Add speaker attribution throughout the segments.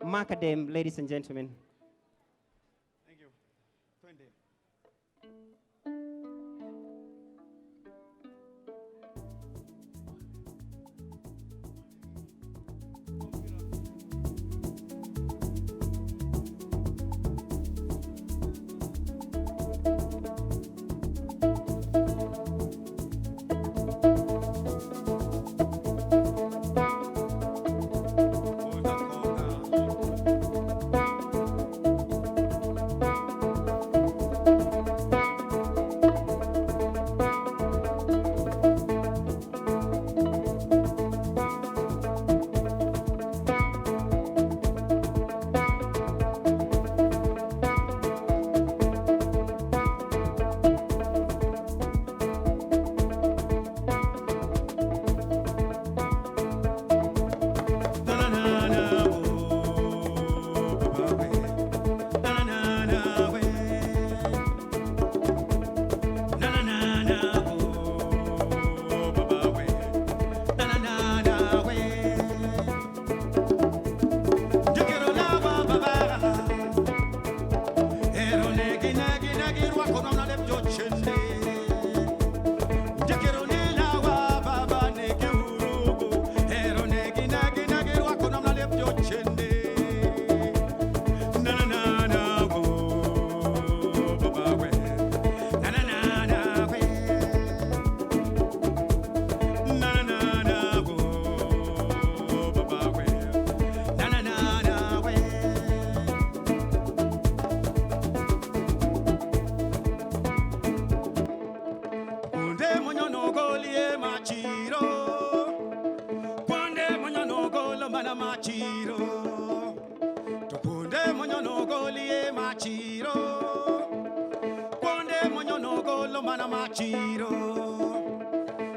Speaker 1: Makadem, ladies and gentlemen.
Speaker 2: Thank you. 20. Machiro, tupunde monyo no golie machiro, ponde monyo no golo mana machiro,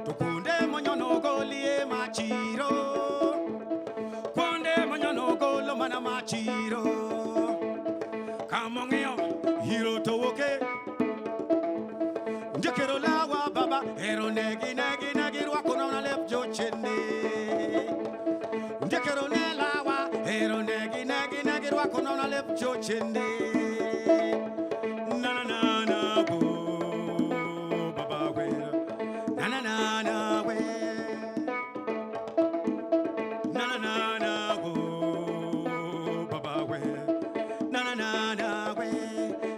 Speaker 2: tupunde monyo no golie machiro, ponde monyo no golo mana machiro, kamongeo hiro towoke, ndekero lawa baba, ero negi negi negi rwakona na lepjo chende. Ndekero nelawa, ero negi negi negi rwakona na lepjo chende. Na na na na go, baba we. Na na na na we. Na na na na go, baba we. Na na na na we.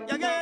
Speaker 2: Yage.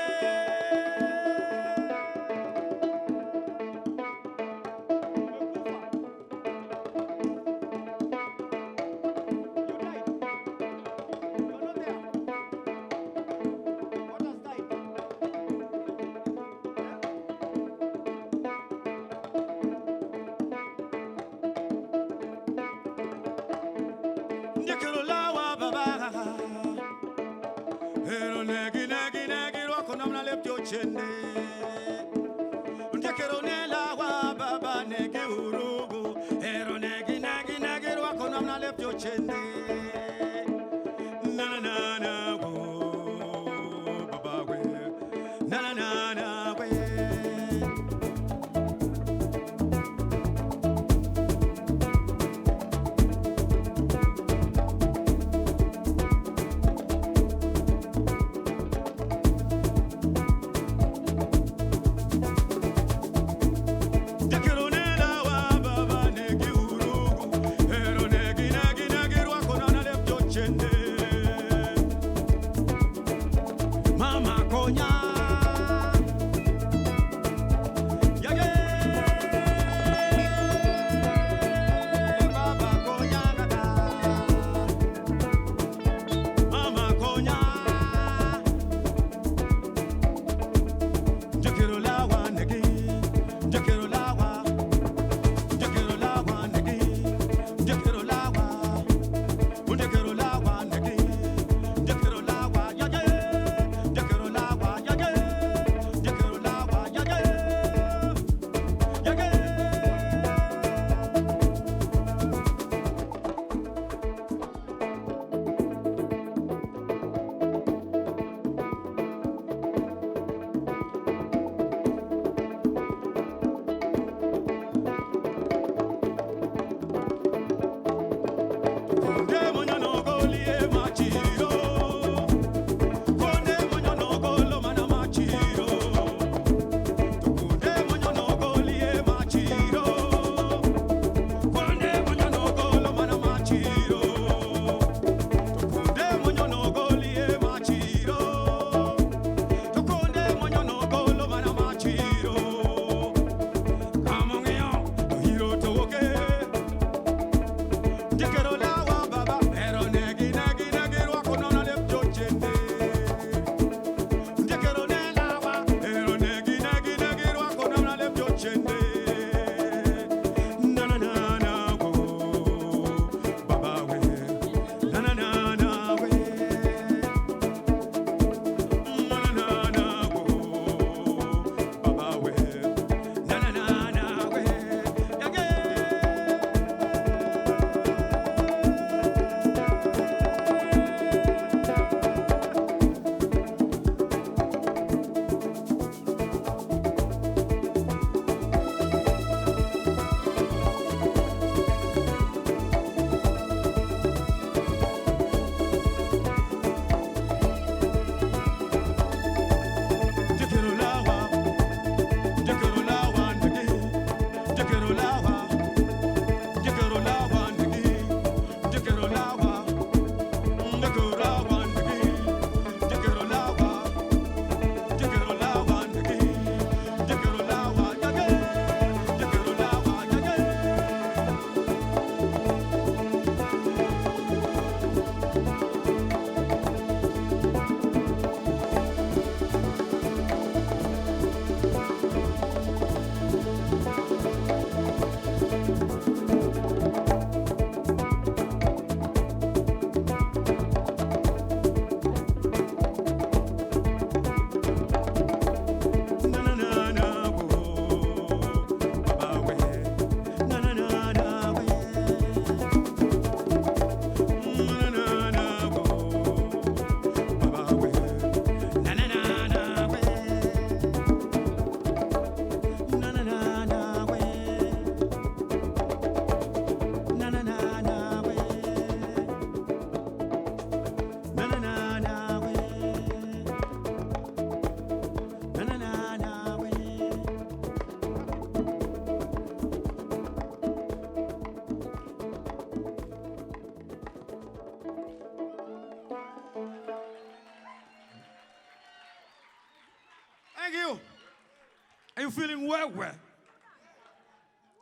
Speaker 2: you feeling well?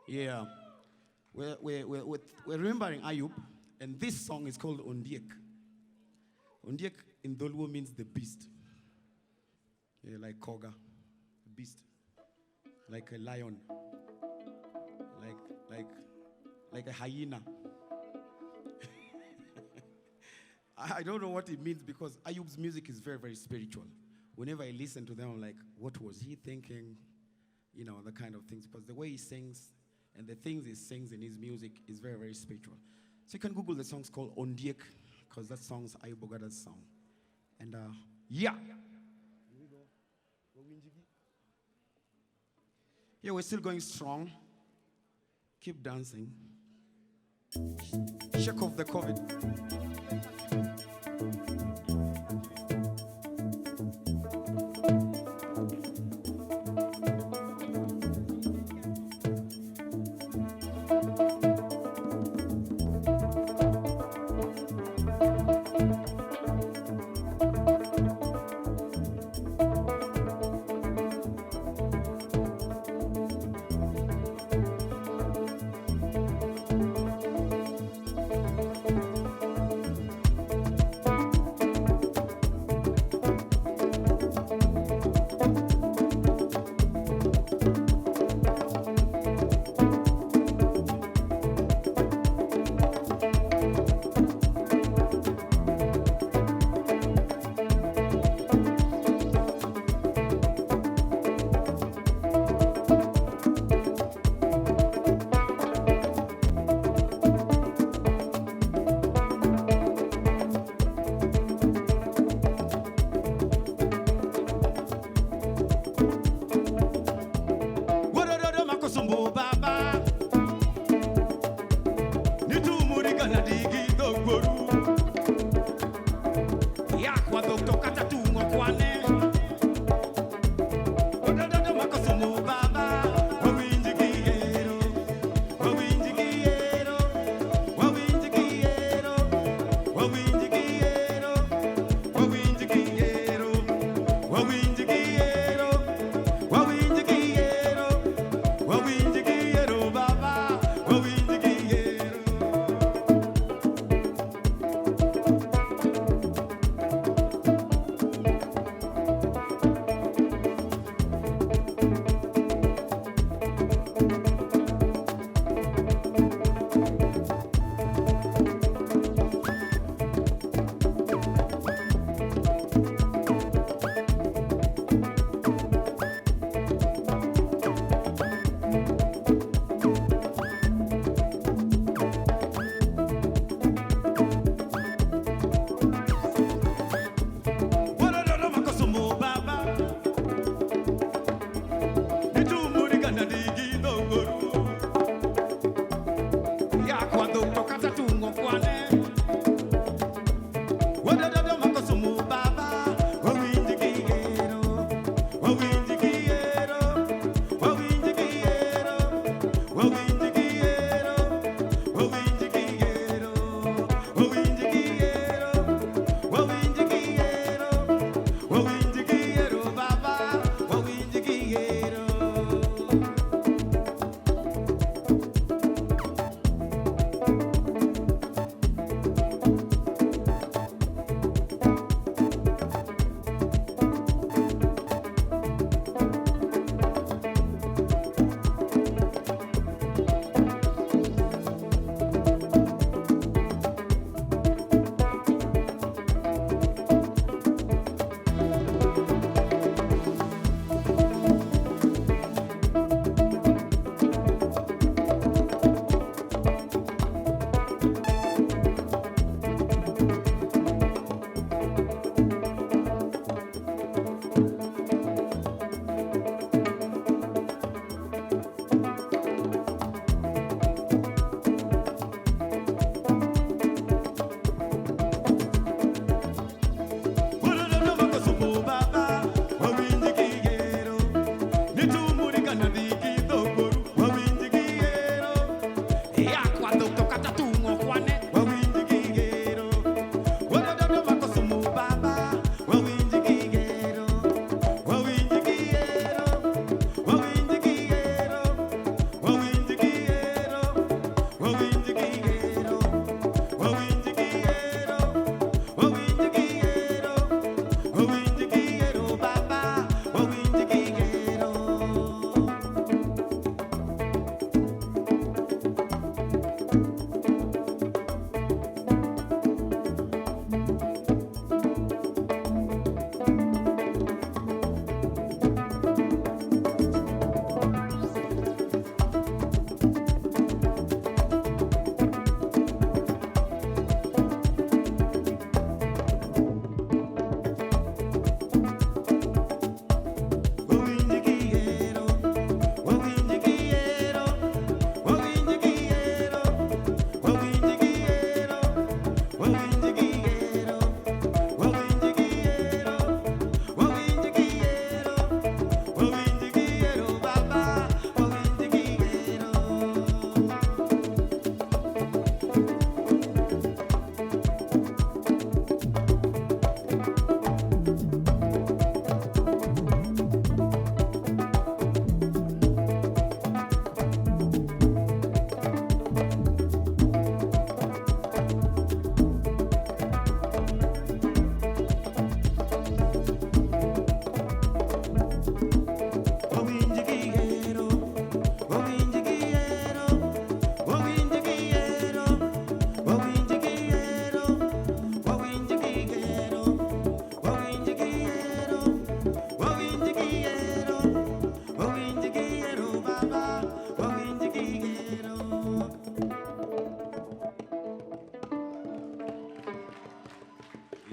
Speaker 2: Yeah. We're remembering Ayub, and this song is called Ondiek. Ondiek in Dolwo means the beast. Yeah, like Koga, the beast. Like a lion. Like a hyena. I don't know what it means because Ayub's music is very, very spiritual. Whenever I listen to them, I'm like, what was he thinking? You know, the kind of things. Because the way he sings and the things he sings in his music is very, very spiritual. So you can Google the songs called Ondiek, because that song's Ayub Ogada's song. And yeah. Yeah, we're still going strong. Keep dancing. Shake off the COVID.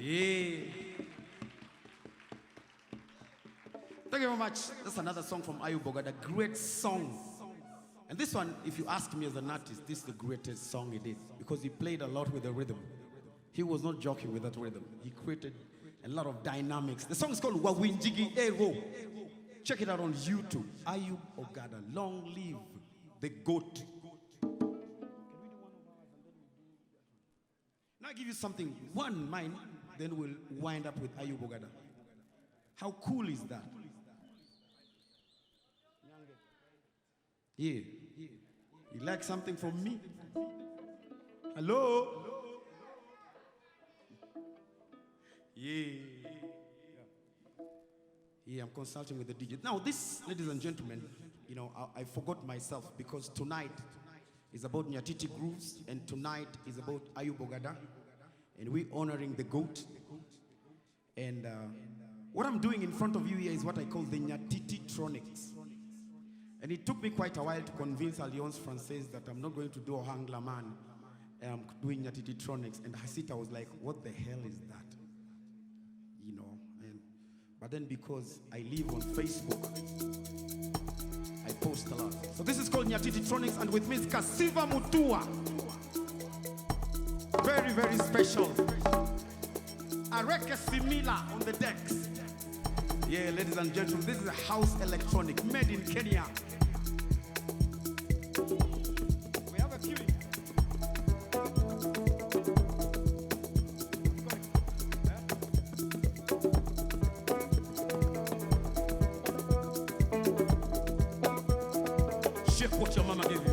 Speaker 2: Yeah. Thank you very much. That's another song from Ayub Ogada. Great song. And this one, if you ask me as an artist, this is the greatest song he did because he played a lot with the rhythm. He was not joking with that rhythm. He created a lot of dynamics. The song is called Wawinjigi Ero. Check it out on YouTube. Ayub Ogada. Long live the GOAT. Now I give you something. One mine, then we'll wind up with Ayub Ogada. How cool is that? Yeah. You like something from me? Hello? Yeah. Yeah, I'm consulting with the DJ. Now, this, ladies and gentlemen, you know, I forgot myself because tonight is about Nyatiti Grooves and tonight is about Ayub Ogada and we're honoring the GOAT. And what I'm doing in front of you here is what I call the Nyatiti Tronics. And it took me quite a while to convince Alliance Française that I'm not going to do a Hangla Man. I'm doing Nyatiti Tronics. And Hasita was like, what the hell is that? You know, but then because I live on Facebook, I post a lot. So this is called Nyatiti Tronics, and with me is Kasiva Mutua. Very, very special. Areke Simila on the decks. Yeah, ladies and gentlemen, this is a house electronic made in Kenya. We have a queuing. Shake what your mama gave you.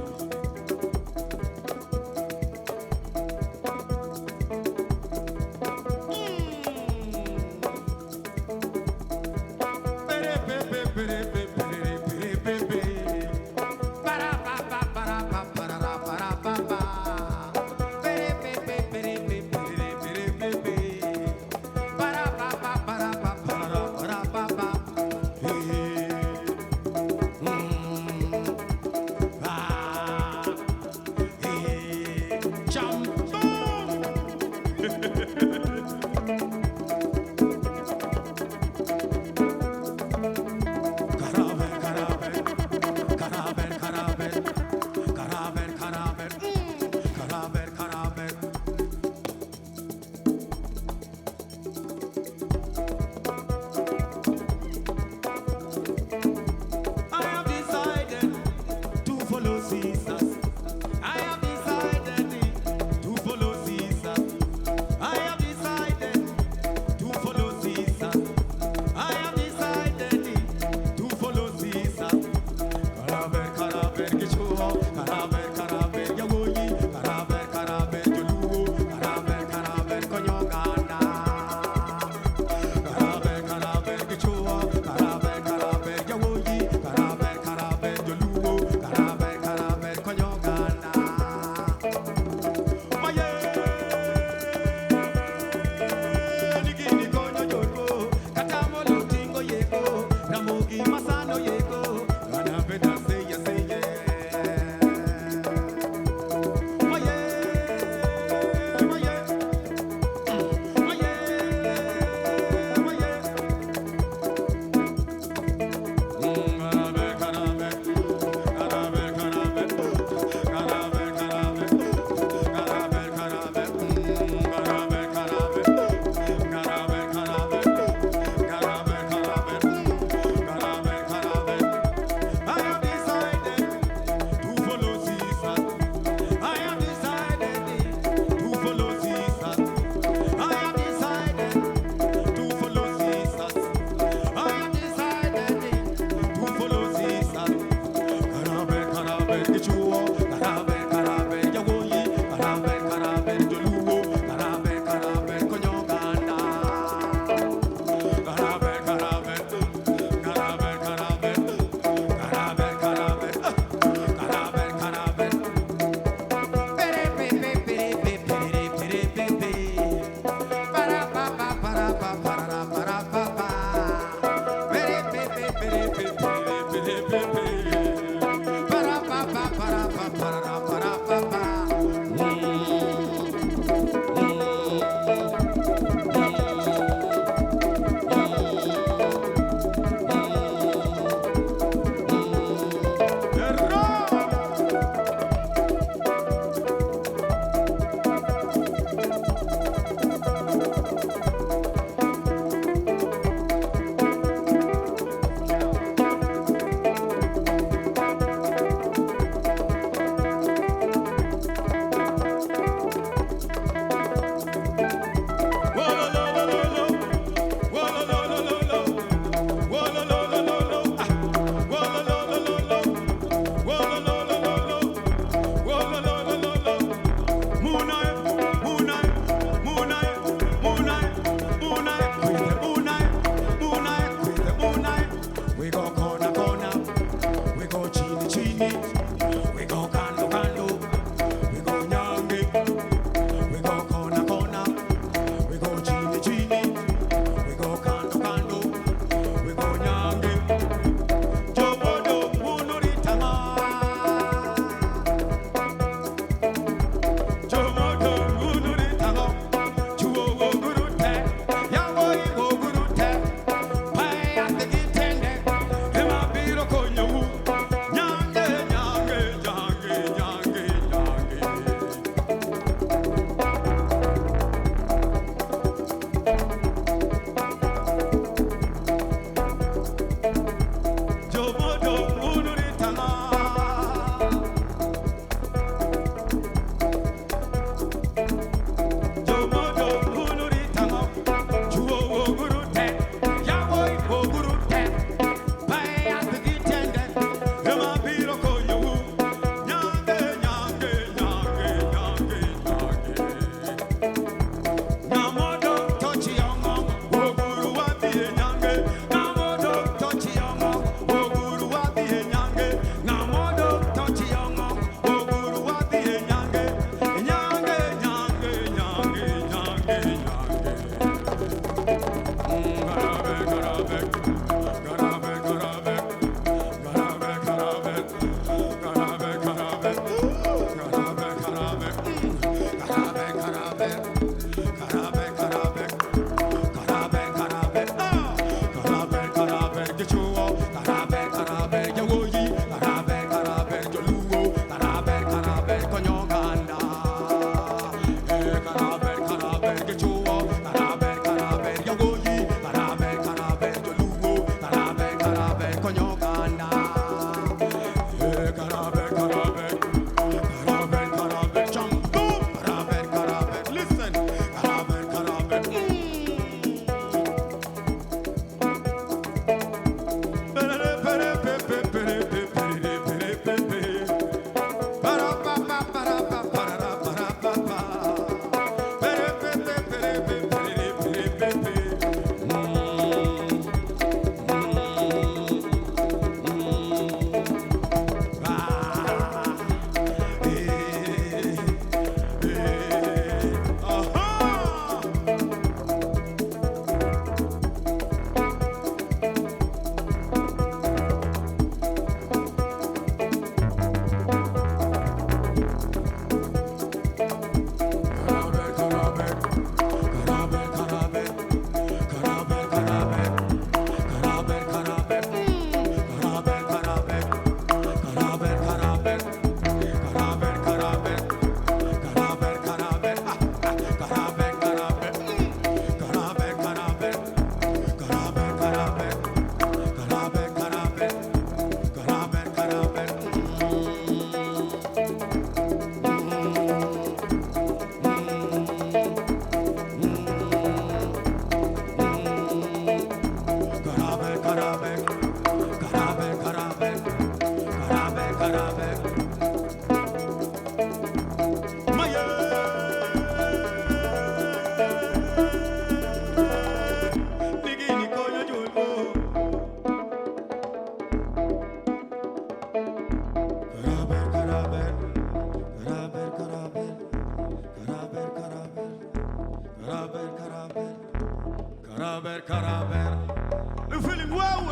Speaker 2: You feeling well?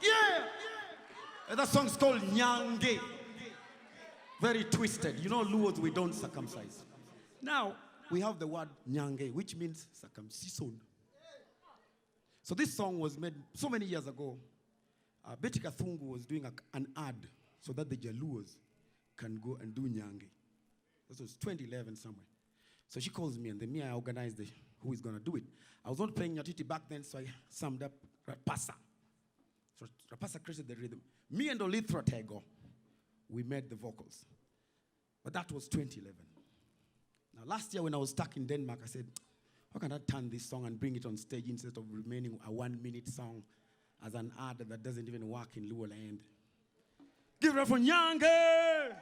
Speaker 2: Yeah! And that song's called Nyange. Very twisted. You know, Luos, we don't circumcise. Now, we have the word Nyange, which means circumcision. So this song was made so many years ago. Betty Kathungu was doing an ad so that the Jaluos can go and do Nyange. This was 2011 somewhere. So she calls me, and then I organized who is going to do it. I was not playing Nyatiti back then, so I summed up Rapasa. So Rapasa created the rhythm. Me and Olithra Tego, we made the vocals. But that was 2011. Now, last year when I was stuck in Denmark, I said, how can I turn this song and bring it on stage instead of remaining a 1-minute song as an ad that doesn't even work in Luo land? Give it up for Nyange!